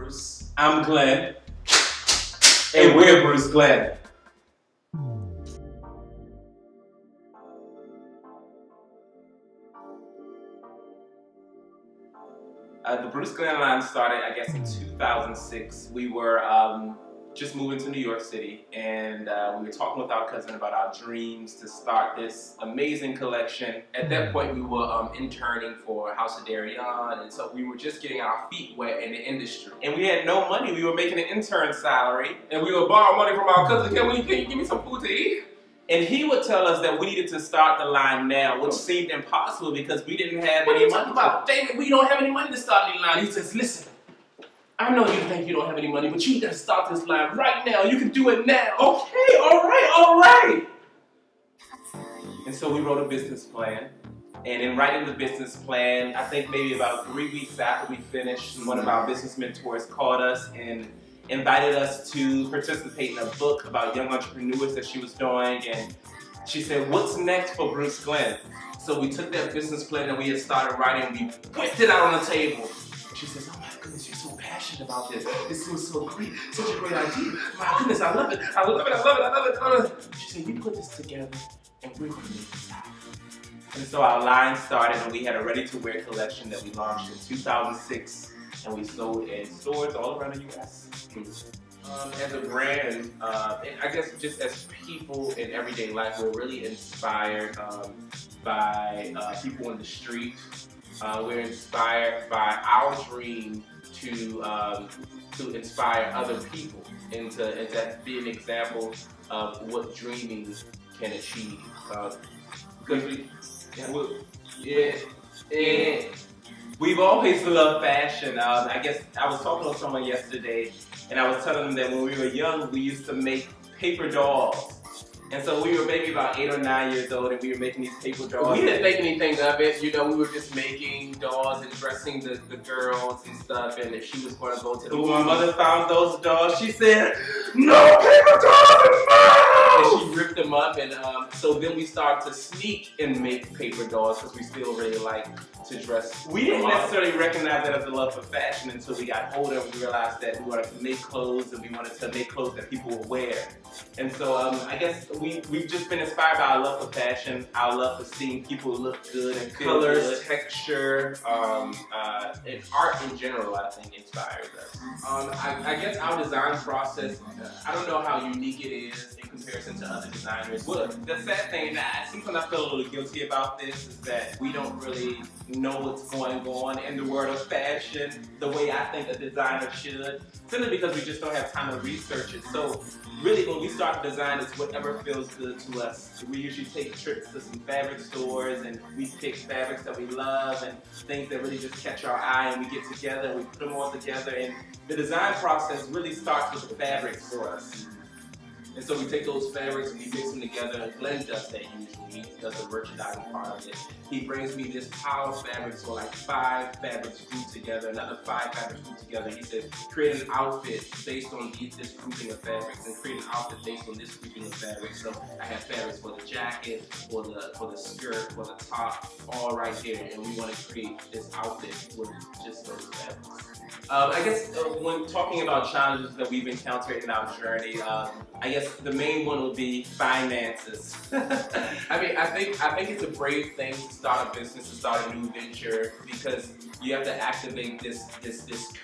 Bruce. I'm Glenn. And we're BruceGlen. The BruceGlen line started, I guess, in 2006. We were just moving to New York City, and we were talking with our cousin about our dreams to start this amazing collection. At that point, we were interning for House of Darion, and so we were just getting our feet wet in the industry. And we had no money. We were making an intern salary, and we would borrow money from our cousin. Can you give me some food to eat? And he would tell us that we needed to start the line now, which seemed impossible because we didn't have any money. What are you talking about? David, we don't have any money to start the line. He says, listen, I know you think you don't have any money, but you gotta start this line right now. You can do it now. Okay, all right. And so we wrote a business plan. And in writing the business plan, I think maybe about 3 weeks after we finished, one of our business mentors called us and invited us to participate in a book about young entrepreneurs that she was doing, and she said, what's next for BruceGlen? So we took that business plan that we had started writing and we whipped it out on the table. She says, oh my goodness, you're so passionate about this. This seems so great, such a great idea. My goodness, I love it. She said, you put this together and we're gonna make this happen. And so our line started and we had a ready-to-wear collection that we launched in 2006 and we sold in stores all around the US. As a brand, and I guess just as people in everyday life, we're really inspired by people in the street. We're inspired by our dream to inspire other people and to be an example of what dreaming can achieve. We've always loved fashion. I guess I was talking to someone yesterday and I was telling them that when we were young, we used to make paper dolls. And so we were maybe about 8 or 9 years old and we were making these paper dolls. We didn't think anything of it, you know, we were just making dolls and dressing the girls and stuff, and if she was going to go to the movies. When my mother found those dolls, she said, no paper dolls, no! And she ripped them up, and so then we started to sneak and make paper dolls because we still really like to dress. We didn't necessarily recognize that as a love for fashion until we got older and we realized that we wanted to make clothes and we wanted to make clothes that people would wear. And so I guess we've just been inspired by our love for fashion, our love for seeing people look good and colors, good. Texture, and art in general, I think inspires us. I guess our design process, I don't know how unique it is in comparison to other designers. Well, the sad thing, and sometimes I feel a little guilty about this, is that we don't really know what's going on in the world of fashion the way I think a designer should, simply because we just don't have time to research it. So really when we start to design, it's whatever feels good to us. We usually take trips to some fabric stores and we pick fabrics that we love and things that really just catch our eye, and we get together and we put them all together, and the design process really starts with the fabrics for us. And so we take those fabrics and we mix them together, and Glenn does that usually. He does the merchandising part of it. He brings me this pile of fabrics, so like 5 fabrics grouped together, another 5 fabrics grouped together. He said, create an outfit based on this grouping of fabrics, and create an outfit based on this grouping of fabrics. So I have fabrics for the jacket, for the skirt, for the top, all right here. And we want to create this outfit with just those fabrics. I guess when talking about challenges that we've encountered in our journey, I guess the main one would be finances. I mean, I think it's a brave thing to start a business, to start a new venture, because you have to activate this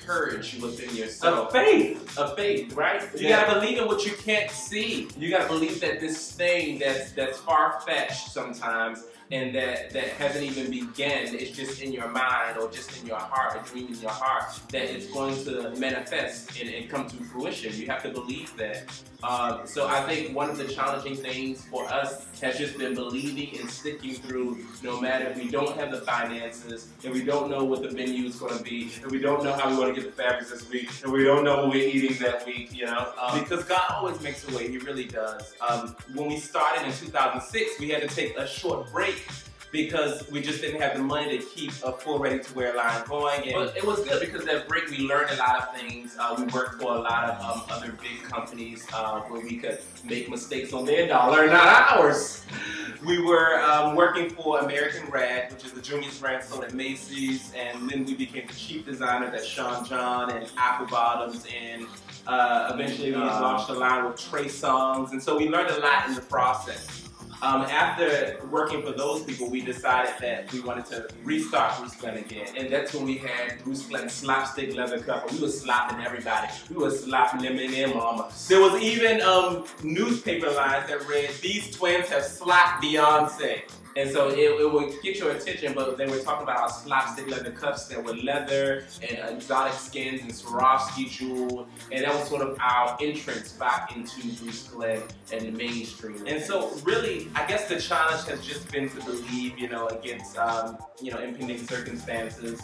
courage within yourself. A faith, right? You gotta believe in what you can't see. You gotta believe that this thing that's far-fetched sometimes, and that hasn't even begun, it's just in your mind or just in your heart, a dream in your heart, that it's going to manifest and come to fruition. You have to believe that. So I think one of the challenging things for us has just been believing and sticking through, no matter if we don't have the finances, and we don't know what the venue is going to be, and we don't know how we want to get the fabrics this week, and we don't know what we're eating that week, you know? Because God always makes a way, He really does. When we started in 2006, we had to take a short break because we just didn't have the money to keep a full ready-to-wear line going. But it was good because that break we learned a lot of things. We worked for a lot of other big companies where we could make mistakes on their dollar, not ours. We were working for American Rad, which is the juniors brand sold at Macy's, and then we became the chief designers at Sean John and Apple Bottoms, and eventually we launched a line with Trey Songz, and so we learned a lot in the process. After working for those people, we decided that we wanted to restart BruceGlen again. And that's when we had BruceGlen slapstick leather cup. We were slapping everybody. We were slapping them in their mama. There was even newspaper lines that read, "These twins have slapped Beyonce." And so it would get your attention, but they were talking about our slapstick leather cuffs that were leather and exotic skins and Swarovski jewel, and that was sort of our entrance back into BruceGlen and the mainstream. And so really, I guess the challenge has just been to believe, you know, against, you know, impending circumstances,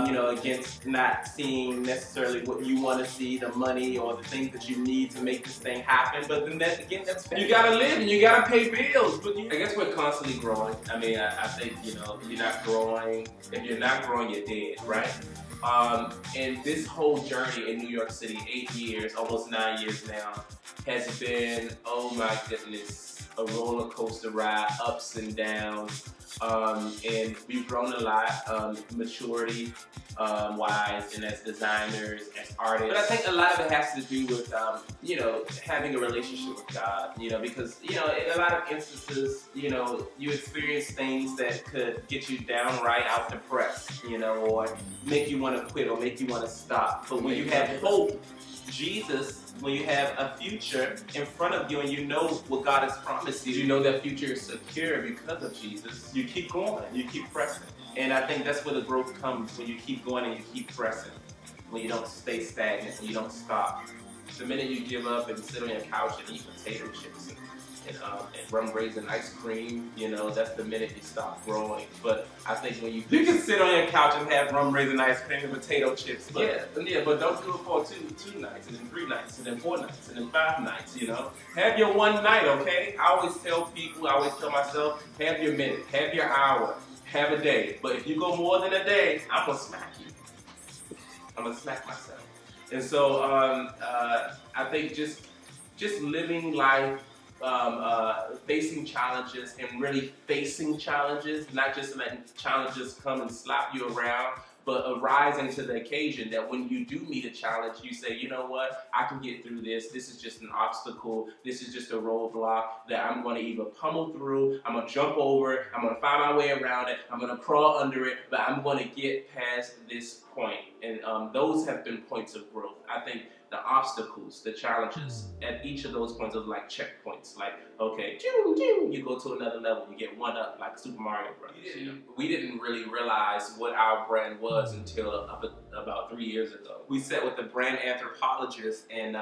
you know, against not seeing necessarily what you want to see, the money or the things that you need to make this thing happen. But then that, again, that's fair. You gotta live and you gotta pay bills. But I guess we're constantly growing. I mean, I think, you know, you're not growing. If you're not growing, you're dead, right? And this whole journey in New York City, 8 years, almost 9 years now, has been, oh my goodness, a roller coaster ride, ups and downs. And we've grown a lot, maturity wise, and as designers, as artists. But I think a lot of it has to do with, you know, having a relationship with God, you know, because, you know, in a lot of instances, you know, you experience things that could get you downright out depressed, you know, or make you want to quit or make you want to stop. But when you have hope, Jesus, when you have a future in front of you and you know what God has promised you, you know that future is secure because of Jesus, you keep going, you keep pressing. And I think that's where the growth comes, when you keep going and you keep pressing, when you don't stay stagnant, when you don't stop. The minute you give up and sit on your couch and eat potato chips and rum raisin ice cream, you know, that's the minute you stop growing. But I think when you can sit on your couch and have rum raisin ice cream and potato chips, but yeah, but don't do it for two nights, and then 3 nights, and then 4 nights, and then 5 nights, you know. Have your one night, okay? I always tell people, I always tell myself, have your minute, have your hour, have a day. But if you go more than a day, I'm gonna smack you. I'm gonna smack myself. And so I think just living life, facing challenges and really facing challenges, not just letting challenges come and slap you around, but arising to the occasion that when you do meet a challenge, you say, you know what, I can get through this. This is just an obstacle. This is just a roadblock that I'm going to either pummel through, I'm going to jump over it, I'm going to find my way around it, I'm going to crawl under it, but I'm going to get past this point. And those have been points of growth. I think the obstacles, the challenges, at each of those points are like checkpoints. Like, okay, you go to another level, you get one up, like Super Mario Bros. You know? We didn't really realize what our brand was until about 3 years ago. We sat with a brand anthropologist, and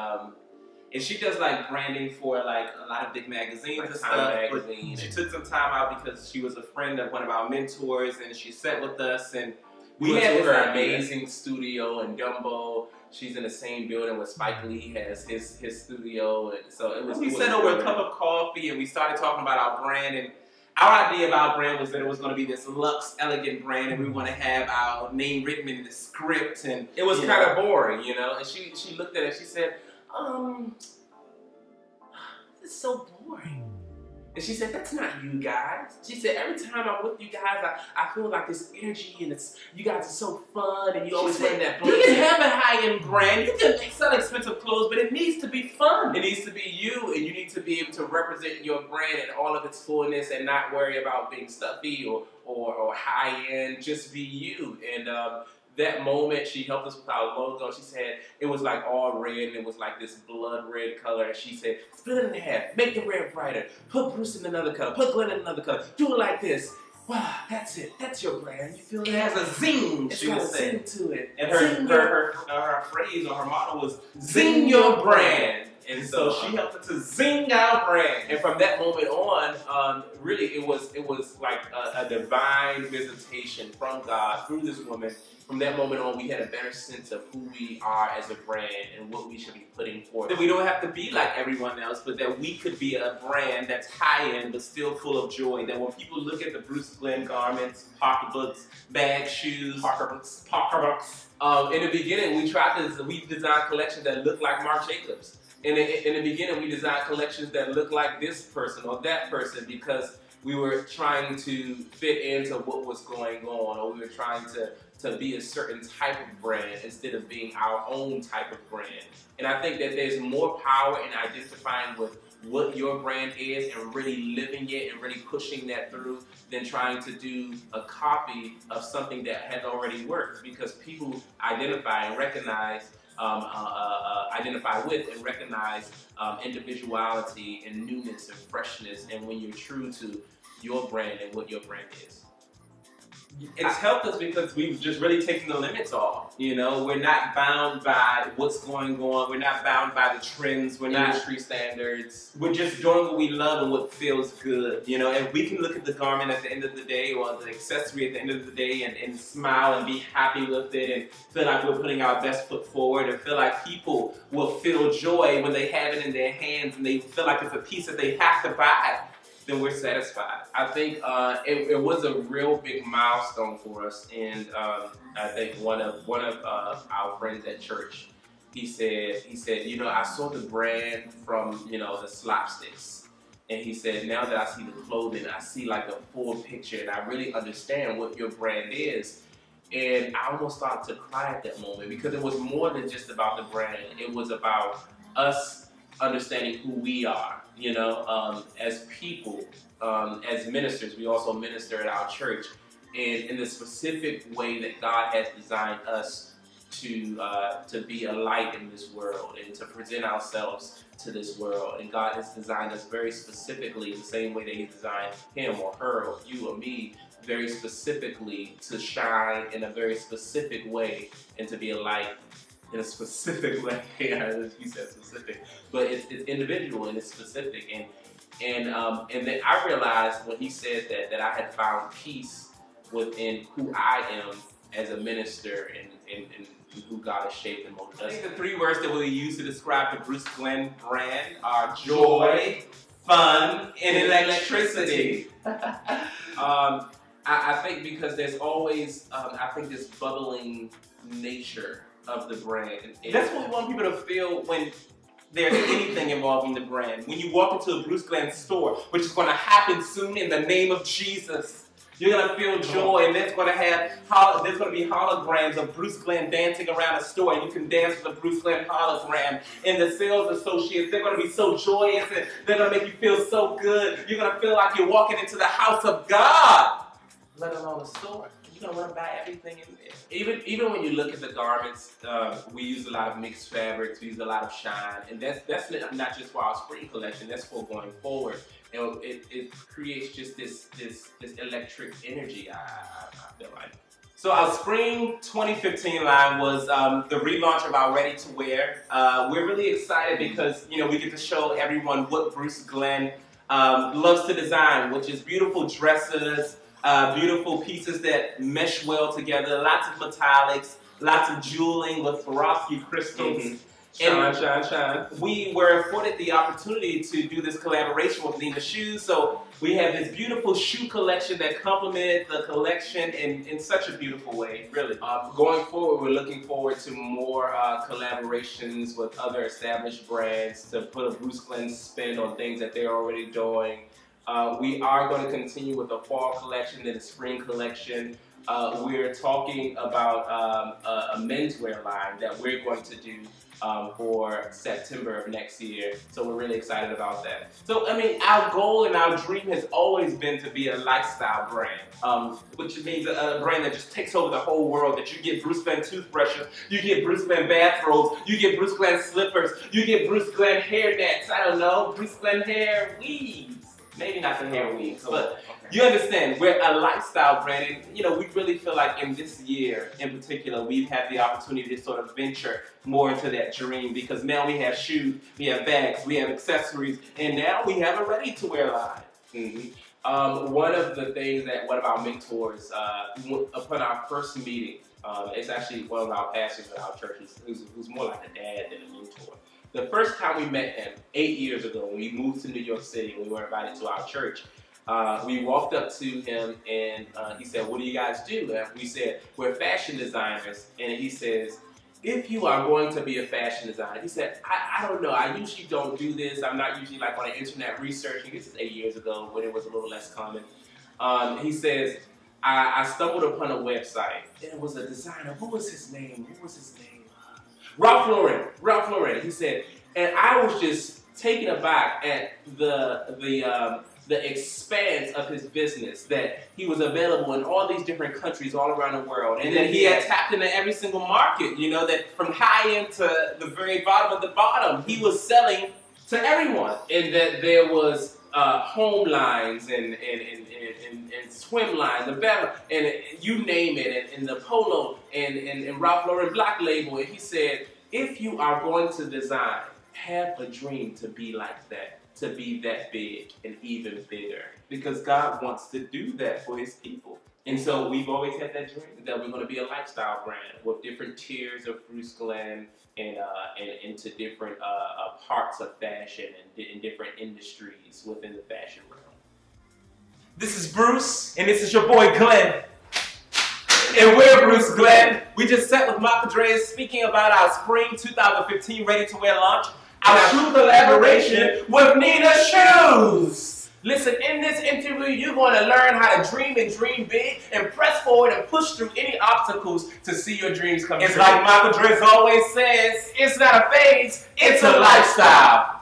she does like branding for like a lot of big magazines and stuff. But she took some time out because she was a friend of one of our mentors, and she sat with us, and we had her amazing studio in Dumbo. She's in the same building where Spike Lee has his studio, and so it was. We sat over a cup of coffee and we started talking about our brand, and our idea of our brand was that it was going to be this luxe, elegant brand, and we want to have our name written in the script, and it was kind of boring, you know. And she looked at it, and she said, "It's so boring." And she said, "That's not you guys." She said, "Every time I'm with you guys, I feel like this energy, and you guys are so fun, and you always wear that blanket. You can have a high-end brand, you can sell expensive clothes, but it needs to be fun. It needs to be you, and you need to be able to represent your brand in all of its fullness and not worry about being stuffy or high-end. Just be you." And that moment, she helped us with our logo. She said it was like all red, and it was like this blood red color. And she said, "Split it in half, make the red brighter, put Bruce in another color, put Glenn in another color, do it like this. Wow, that's it. That's your brand. You feel it has a zing." It's got a zing to it. And her phrase or her motto was "Zing your brand." And so she helped us to zing our brand. And from that moment on, really it was like a divine visitation from God through this woman. From that moment on, we had a better sense of who we are as a brand and what we should be putting forth. That we don't have to be like everyone else, but that we could be a brand that's high-end but still full of joy. That when people look at the BruceGlen garments, pocketbooks, bags, shoes, pocketbooks. In the beginning, we designed collections that looked like Marc Jacobs. In the beginning, we designed collections that looked like this person or that person because we were trying to fit into what was going on, or we were trying to be a certain type of brand instead of being our own type of brand. And I think that there's more power in identifying with what your brand is and really living it and really pushing that through than trying to do a copy of something that has already worked, because people identify and recognize, identify with and recognize individuality and newness and freshness, and when you're true to your brand and what your brand is. It's helped us because we've just really taken the limits off. You know, we're not bound by what's going on. We're not bound by the trends. We're not industry standards. We're just doing what we love and what feels good. You know, and we can look at the garment at the end of the day, or the accessory at the end of the day, and smile and be happy with it, and feel like we're putting our best foot forward, and feel like people will feel joy when they have it in their hands, and they feel like it's a piece that they have to buy. Then we're satisfied. I think it was a real big milestone for us, and I think one of our friends at church, he said, you know, I saw the brand from, you know, the slopsticks, and he said, now that I see the clothing, I see like a full picture, and I really understand what your brand is. And I almost started to cry at that moment, because it was more than just about the brand. It was about us understanding who we are, you know, as people, as ministers. We also minister at our church, and in the specific way that God has designed us to be a light in this world and to present ourselves to this world. And God has designed us very specifically, the same way that He designed him or her or you or me, very specifically to shine in a very specific way and to be a light in a specific way. You said specific, but it's individual and it's specific. And then I realized when he said that I had found peace within who I am as a minister and who God has shaped and molded us. I think the three words that we use to describe the BruceGlen brand are joy, fun, and electricity. I think because there's always, I think, this bubbling nature of the brand. And that's what we want people to feel when there's anything involving the brand. When you walk into a BruceGlen store, which is going to happen soon in the name of Jesus, you're going to feel joy, and there's going to be holograms of BruceGlen dancing around a store, and you can dance with a BruceGlen hologram. And the sales associates, they're going to be so joyous, and they're going to make you feel so good. You're going to feel like you're walking into the house of God, let alone a store. You're gonna want to buy everything in there. Even when you look at the garments, we use a lot of mixed fabrics. We use a lot of shine, and that's not just for our spring collection. That's for going forward. And it creates just this electric energy. I feel like. So our spring 2015 line was the relaunch of our ready-to-wear. We're really excited because, you know, we get to show everyone what BruceGlen loves to design, which is beautiful dresses. Beautiful pieces that mesh well together, lots of metallics, lots of jeweling with Swarovski crystals. Shine. We were afforded the opportunity to do this collaboration with Nina Shoes, so we have this beautiful shoe collection that complemented the collection in such a beautiful way, really. Going forward, we're looking forward to more collaborations with other established brands to put a BruceGlen spin on things that they're already doing. We are going to continue with the fall collection and the spring collection. We're talking about a menswear line that we're going to do for September of next year. So we're really excited about that. So, I mean, our goal and our dream has always been to be a lifestyle brand, which means a brand that just takes over the whole world, that you get BruceGlen toothbrushes, you get BruceGlen bathrobes, you get BruceGlen slippers, you get BruceGlen hair nets, I don't know, BruceGlen hair weaves. Maybe not the hair weaves, but you understand, we're a lifestyle brand, and you know, we really feel like in this year in particular, we've had the opportunity to sort of venture more into that dream, because now we have shoes, we have bags, we have accessories, and now we have a ready-to-wear line. One of the things that one of our mentors, upon our first meeting, it's actually one of our pastors at our church, who's more like a dad than a mentor. The first time we met him, 8 years ago, when we moved to New York City and we were invited to our church, we walked up to him and he said, "What do you guys do?" And we said, "We're fashion designers." And he says, if you are going to be a fashion designer, he said, I don't know, I usually don't do this. I'm not usually like on the internet researching. This is 8 years ago when it was a little less common. He says, I stumbled upon a website. And it was a designer. Who was his name? Ralph Lauren. Ralph Lauren. He said, and I was just taken aback at the expanse of his business, that he was available in all these different countries all around the world, and that he had tapped into every single market, you know, that from high end to the very bottom of the bottom, he was selling to everyone, and that there was home lines and swim lines, and you name it, and the polo and Ralph Lauren Black Label, and he said, if you are going to design, have a dream to be like that, to be that big and even bigger, because God wants to do that for his people. And so we've always had that dream that we're going to be a lifestyle brand with different tiers of BruceGlen and into different parts of fashion and in different industries within the fashion realm. This is Bruce, and this is your boy Glenn. And we're BruceGlen. We just sat with Makadrez speaking about our spring 2015 ready-to-wear launch, our shoe collaboration with Nina Shoes. Listen, in this interview, you're going to learn how to dream and dream big and press forward and push through any obstacles to see your dreams come true. It's like Makadrez always says, it's not a phase, it's a lifestyle.